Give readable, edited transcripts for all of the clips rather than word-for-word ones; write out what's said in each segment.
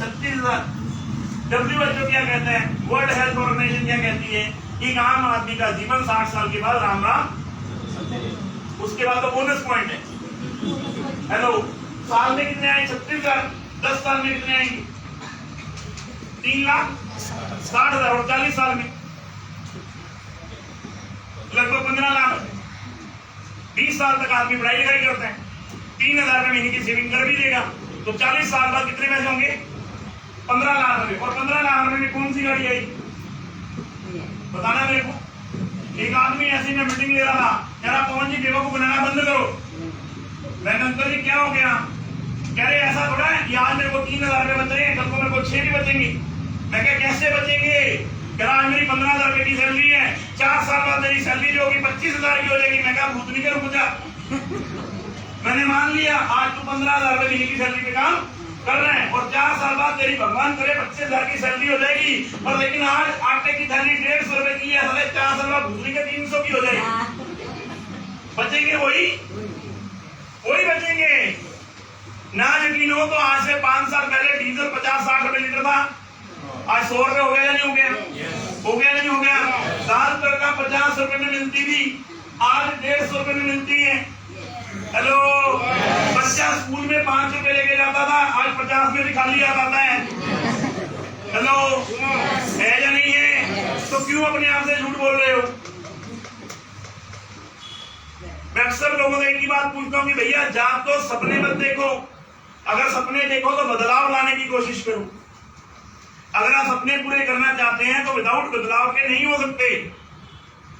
36,000। WHO क्या कहता है, वर्ल्ड हेल्थ ऑर्गेनाइजेशन क्या कहती है, एक आम आदमी का जीवन 60 साल के बाद राम राम, उसके बाद तो बोनस पॉइंट है। हेलो, साल में कितने आए, 36,000। 10 साल में कितने आएंगे, 3,60,000। और 40 साल में लगभग 15 लाख। 20 साल तक आदमी पढ़ाई लिखाई करते हैं, 3,000 महीने की सेविंग कर भी देगा, तो 40 साल बाद कितने पैसे होंगे, 15 लाख रुपए। और 15 लाख रुपए में कौन सी गाड़ी आई, बताना मेरे को। एक आदमी ऐसी में मीटिंग ले रहा था, कह रहा पवन जी बेवकूफ बनाना बंद करो। मैंने अंकल जी क्या हो गया, कह रहे ऐसा थोड़ा है कि आज मेरे को 3,000 रुपए बच रहे हैं, कल को मेरे को 6 भी बचेंगे। मैं क्या कैसे बचेंगे, कह रहा आज मेरी 15,000 रुपए की सैलरी है, 4 साल बाद मेरी सैलरी जो होगी 25,000 की हो जाएगी। मैं कहा भूतनी के रुक जा। मैंने मान लिया आज तू 15,000 रुपए महीने की सैलरी पे काम कर रहे हैं, और 4 साल बाद तेरी भगवान करे 25,000 की सैलरी हो जाएगी। और लेकिन आज आटे की थैली 150 रुपए की है, 4 साल बाद भूतनी के 300 की हो जाएगी। बचेंगे वही बचेंगे ना। यकीन हो तो आज से 5 साल पहले डीजल 50-60 रुपए लीटर था, आज 100 रुपए हो गया या नहीं हो गया, हो गया नहीं हो गया। दाल तड़का 50 रुपए में मिलती थी, आज 150 रुपए में मिलती है। हेलो, बच्चा स्कूल में 5 रुपए लेके जाता था, आज 50 में भी खाली आ जाता है। हेलो, है या नहीं है, तो क्यों अपने आप से झूठ बोल रहे हो। मैं अक्सर लोगों से एक ही बात पूछता हूँ कि भैया जात तो सपने मत देखो, अगर सपने देखो तो बदलाव लाने की कोशिश करो। अगर आप सपने पूरे करना चाहते हैं तो विदाउट बदलाव के नहीं हो सकते,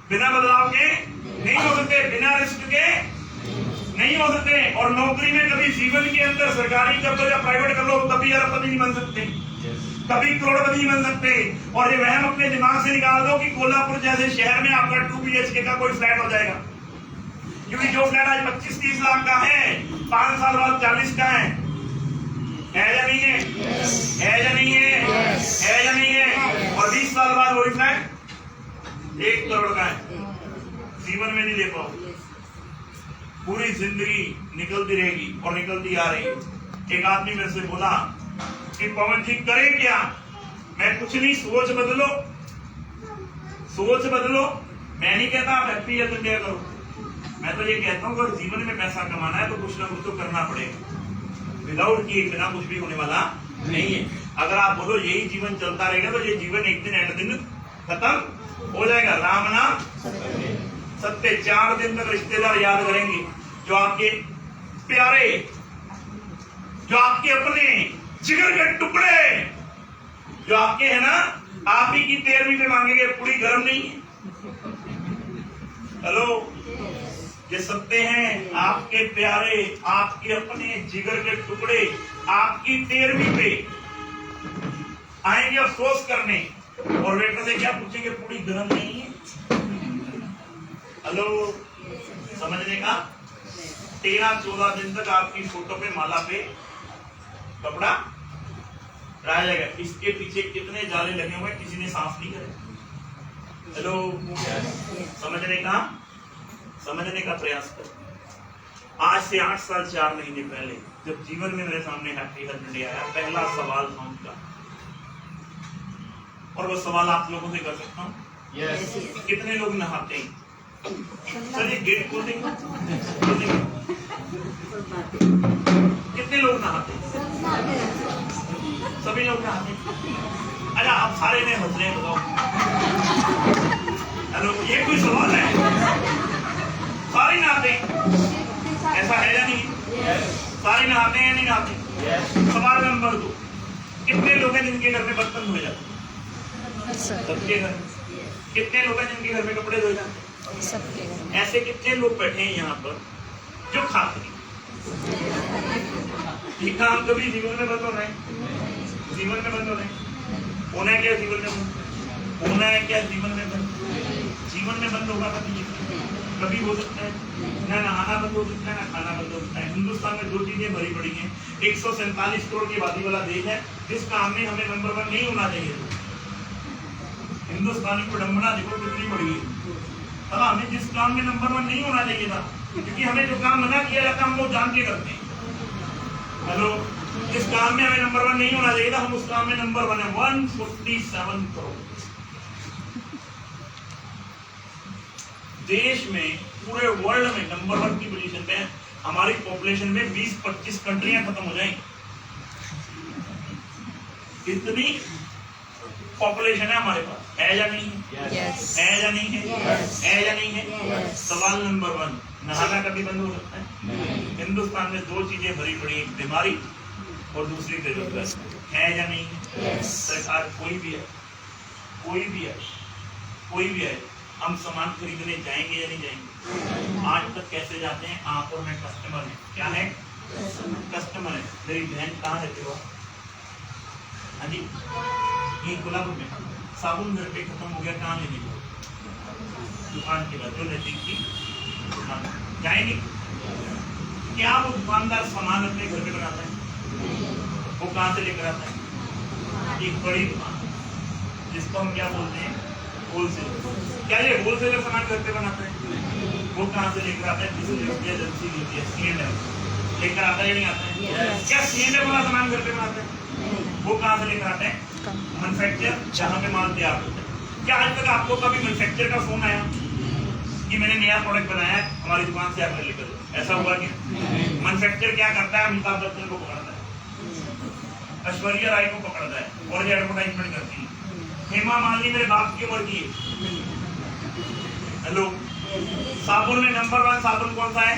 बिना बदलाव के नहीं हो सकते, बिना रिस्क के नहीं हो सकते। और नौकरी में कभी जीवन के अंदर सरकारी कर लो या प्राइवेट कर लो, कभी अरबपति नहीं बन सकते, कभी करोड़पति नहीं बन सकते। और ये वहम अपने दिमाग से निकाल दो कि कोल्हापुर जैसे शहर में आपका 2 BHK का कोई फ्लैट हो जाएगा, क्योंकि जो फ्लैट आज 25-30 लाख का है 5 साल बाद 40 का है या नहीं है, है या नहीं है, है या नहीं है। और 20 साल बाद वही फ्लैट 1 करोड़ का है, जीवन में नहीं ले पाओ, पूरी जिंदगी निकलती रहेगी और निकलती आ रही है। एक आदमी मेरे से बोला कि पवन जी करें क्या, मैं कुछ नहीं, सोच बदलो, सोच बदलो। मैं नहीं कहता आप हैप्पी या इंडिया करो, मैं तो ये कहता हूँ अगर जीवन में पैसा कमाना है तो कुछ ना कुछ तो करना पड़ेगा, विदाउट किए बिना कुछ भी होने वाला नहीं है। अगर आप बोलो यही जीवन चलता रहेगा तो ये जीवन एक दिन एंड दिन खत्म हो जाएगा। राम नाम सत्य। 4 दिन तक रिश्तेदार याद करेंगे, जो आपके प्यारे, जो आपके अपने जिगर के टुकड़े, जो आपके है ना, आप ही की 13वीं में मांगेंगे, पूरी गर्म नहीं है। हेलो, ये सत्य हैं, आपके प्यारे, आपके अपने जिगर के टुकड़े आपकी 13वीं पे आएंगे अफसोस करने, और वेटर से क्या पूछेंगे, पूरी गर्म नहीं है। हेलो, समझने का। 13-14 दिन तक आपकी फोटो पे माला पे कपड़ा रह जाएगा। इसके पीछे कितने जाले लगे हुए, किसी ने साफ नहीं करे। हेलो, समझने का प्रयास करो। आज से 8 साल 4 महीने पहले जब जीवन में मेरे सामने हैप्पी हेल्थ इंडिया आया, पहला सवाल था उनका, और वो सवाल आप लोगों से कर सकता हूँ। कितने लोग नहाते हैं? सर ये गेट खोल देंगे, कितने लोग नहाते हैं? सभी लोग नहाते हैं। अच्छा, आप सारे ने हंस रहे हैं, बताओ। हेलो, ये कोई सवाल है? सारे नहाते हैं, ऐसा है या नहीं? सारे नहाते हैं या नहीं नहाते? सवाल नंबर 2, कितने लोग हैं जिनके घर में बर्तन धोए जाते हैं? सबके घर। कितने लोग हैं जिनके घर में कपड़े धोए जाते हैं? सबके घर। ऐसे कितने लोग बैठे हैं यहाँ पर जो खाते हैं? ये काम कभी जीवन में बंद हो रहे हैं, जीवन में बंद हो रहे हैं। होना है क्या जीवन में बंद? होना है क्या जीवन में बंद? जीवन में बंद होगा कभी हो सकता है, ना नहाना बंद हो सकता है, ना खाना बंद हो सकता है। हिंदुस्तान में 2 चीजें भरी पड़ी हैं। 147 करोड़ की आबादी वाला देश है, जिस काम में हमें नंबर 1 नहीं होना चाहिए। हिंदुस्तानी विडंबना देखो कितनी बड़ी है। हमें जिस काम में नंबर 1 नहीं होना चाहिए था, क्योंकि हमें जो काम मना किया जाता है हम वो जान के करते हैं। हेलो, जिस काम में हमें नंबर 1 नहीं होना चाहिए था, हम उस काम में नंबर 1 है। 147 करोड़ देश में, पूरे वर्ल्ड में नंबर 1 की पोजीशन पे है। हमारी पॉपुलेशन में 20-25 कंट्रियां खत्म हो जाएंगी, इतनी पॉपुलेशन है हमारे पास। है या नहीं है? Yes. है या नहीं है? Yes. है या नहीं है? Yes. सवाल नंबर 1, नहाना कभी बंद हो सकता है? हिंदुस्तान में 2 चीजें भरी पड़ी, एक बीमारी और दूसरी बेरोजगारी। है या नहीं है? Yes. सरकार कोई भी है, कोई भी है, कोई भी है, हम सामान खरीदने जाएंगे या नहीं जाएंगे? आज तक कैसे जाते हैं? आप और मैं कस्टमर है। क्या है? कस्टमर है। मेरी बहन कहाँ रहती हो? हाँ जी, ये गुलाबपुर में। साबुन घर पे खत्म हो गया, कहाँ लेने को? दुकान के बाद जो नजदीक की दुकान जाएंगे। क्या वो दुकानदार सामान अपने घर पे बनाता है? वो कहाँ से लेकर आता है? एक बड़ी दुकान, जिसको हम क्या बोलते हैं? होलसेल। क्या ये होलसेलर सामान घर पे बनाता है? वो कहाँ से लेकर आता है? जिसकी एजेंसी होती है, C&F लेकर आता है या नहीं आता है? Yes. क्या C&F वाला सामान घर पे बनाता है? वो कहाँ से लेकर आता है? मैन्युफैक्चर, जहाँ पे माल तैयार होता है। क्या आज तक आपको कभी मैन्युफैक्चर का फोन आया कि मैंने नया प्रोडक्ट बनाया है, हमारी दुकान से आकर लेकर दो? ऐसा हुआ क्या? मैन्युफैक्चर क्या करता है? अमिताभ बच्चन को पकड़ता है, ऐश्वर्या राय को पकड़ता है और ये एडवर्टाइजमेंट करती है। हेमा मालिनी मेरे बाप की उम्र की है। हेलो, साबुन में नंबर 1 साबुन कौन सा है?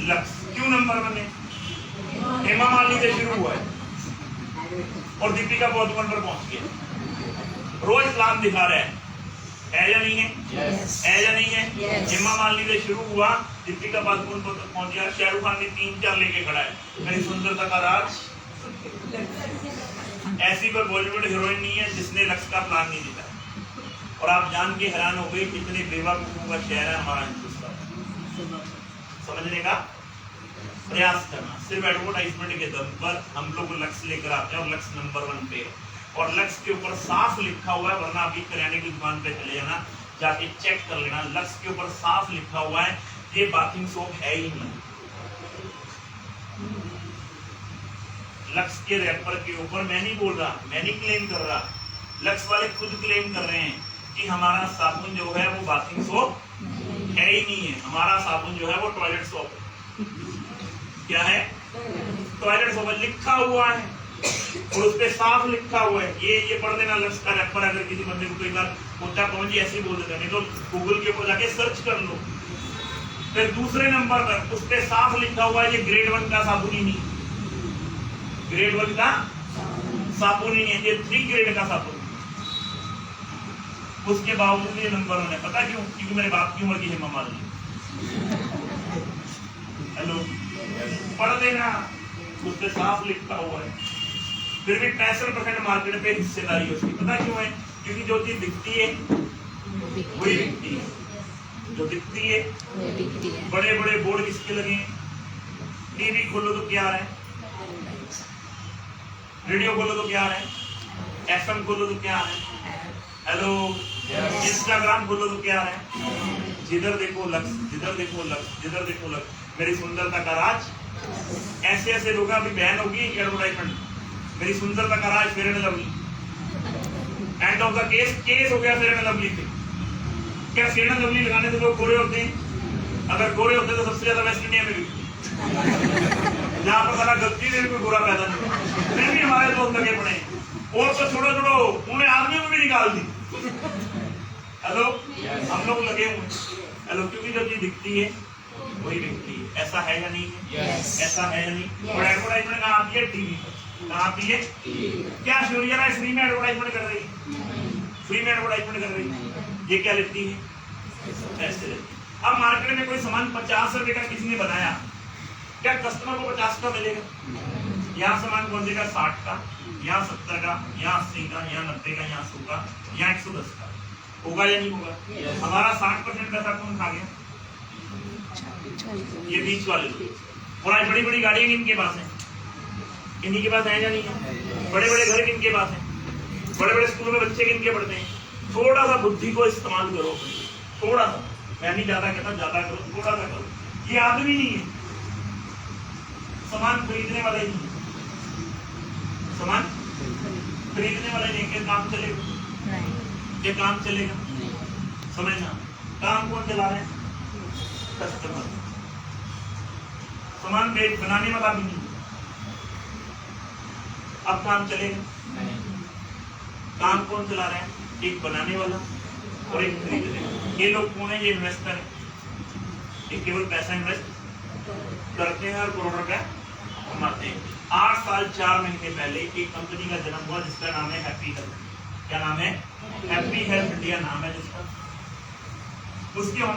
लक्स। क्यों नंबर 1 है? हेमा मालिनी से शुरू हुआ है और दीपिका पादुकोण पर पहुंच गया। रोज प्लान दिखा रहा है या नहीं है? Yes. है या नहीं है? Yes. हेमा मालिनी से शुरू हुआ, दीपिका पादुकोण पर पहुंच गया। शाहरुख खान ने 3-4 लेके खड़ा है, मेरी सुंदरता का राज। ऐसी कोई बॉलीवुड हीरोइन नहीं है जिसने लक्ष्य का प्लान नहीं दिखा। और आप जान के हैरान हो गए कितने बेवकूफों का शहर है हमारा हिंदुस्तान। समझने का प्रयास करना, सिर्फ एडवर्टाइजमेंट के दम पर हम लोग लक्ष्य लेकर आते हैं और लक्ष्य नंबर 1 पे है और लक्ष्य के ऊपर साफ लिखा हुआ है। वरना अभी किराने की दुकान पे चले जाना, जाके चेक कर लेना, लक्ष्य के ऊपर साफ लिखा हुआ है ये बाथिंग सोप है ही नहीं। लक्ष्य के रैपर के ऊपर मैं नहीं बोल रहा, मैं नहीं क्लेम कर रहा, लक्ष्य वाले खुद क्लेम कर रहे हैं कि हमारा साबुन जो है वो बाथिंग सोप है ही नहीं है। हमारा साबुन जो है वो टॉयलेट सोप है। क्या है? टॉयलेट सोप लिखा हुआ है और उस पे साफ लिखा हुआ है। ये पढ़ देना लक्ष्य का रैपर। अगर किसी बंदे को कई बार होता पहुंची ऐसे ही बोल देते, नहीं तो गूगल के ऊपर जाके सर्च कर लो। फिर दूसरे नंबर पर उस पे साफ लिखा हुआ है ये ग्रेड 1 का साबुन ही नहीं, ग्रेड 1 का साबुन ही नहीं है, ये 3 ग्रेड का साबुन। उसके बावजूद ये नंबर 1 है। पता क्यों? क्योंकि मेरे बाप की उम्र की हेमा मालिनी। हेलो, पढ़ देना, उस पे साफ लिखा हुआ है। फिर भी 65% मार्केट पे हिस्सेदारी है उसकी। पता क्यों है? क्योंकि जो चीज दिखती है वही बिकती है, जो दिखती है। बड़े बड़े बोर्ड किसके लगे हैं? टीवी खोलो तो क्या है, रेडियो खोलो तो क्या है, FM खोलो तो क्या है, हेलो, इंस्टाग्राम खोलो तो क्या है, जिधर देखो लक्ष्य, जिधर देखो लक्ष्य, जिधर देखो लक्ष्य। मेरी सुंदरता का राज। ऐसे ऐसे लोग, अभी बैन होगी एडवर्टाइजमेंट, मेरी सुंदरता का राज fair and lovely. End of the case हो गया फेयर एंड लवली पे। क्या फेयर एंड लवली लगाने से लोग गोरे होते हैं? अगर गोरे होते तो सबसे ज्यादा वेस्ट इंडिया में भी, जहाँ पर सारा गलती से कोई गोरा पैदा नहीं हुआ, फिर भी हमारे दोस्त लगे पड़े। और तो छोड़ो छोड़ो, उन्हें आदमियों को भी निकाल दी। हेलो, हम लोग लगे हुए। हेलो, क्योंकि जो चीज दिखती है वही दिखती है। ऐसा है या नहीं है? ऐसा है या नहीं? और एडवर्टाइजमेंट कहाँ आती है? टीवी पर। कहाँ आती है? क्या ऐश्वर्या राय फ्री में एडवर्टाइजमेंट कर रही है? फ्री में एडवर्टाइजमेंट कर रही है। ये क्या लेती है? पैसे लेती है। अब मार्केट में कोई सामान 50 रुपए का किसी ने बनाया, क्या कस्टमर को 50 का मिलेगा? यहाँ सामान पहुंचेगा 60 का, यहाँ 70 का, यहाँ 80 का, यहाँ 90 का, यहाँ 100 का, यहाँ 110 का। होगा या नहीं होगा? हमारा 60% पैसा कौन खा गया? ये बीच वाले लोग। और आज बड़ी बड़ी गाड़ियां किनके पास है? इन्हीं के पास है या नहीं है? बड़े बड़े घर किनके पास है? बड़े बड़े स्कूलों में बच्चे किनके पढ़ते हैं? थोड़ा सा बुद्धि को इस्तेमाल करो, थोड़ा सा। मैं नहीं ज्यादा कहता, ज्यादा करो, थोड़ा सा करो। ये आदमी नहीं है, सामान खरीदने वाले नहीं है। खरीदने वाले नहीं के काम चलेगा, नहीं ये काम चलेगा। नहीं समझना, काम कौन चला रहे हैं? कस्टमर। सामान बेच बनाने वाला भी नहीं। अब काम चलेगा? नहीं काम कौन चला रहे हैं? एक बनाने वाला और एक खरीदने वाला। ये लोग कौन है? ये इन्वेस्टर है। ये केवल पैसा इन्वेस्ट करते हैं और करोड़ रुपया कमाते हैं। 8 साल 4 महीने पहले एक कंपनी का जन्म हुआ जिसका नाम है हैप्पी हेल्थ। क्या नाम है? हैप्पी हेल्थ इंडिया नाम है जिसका। उसके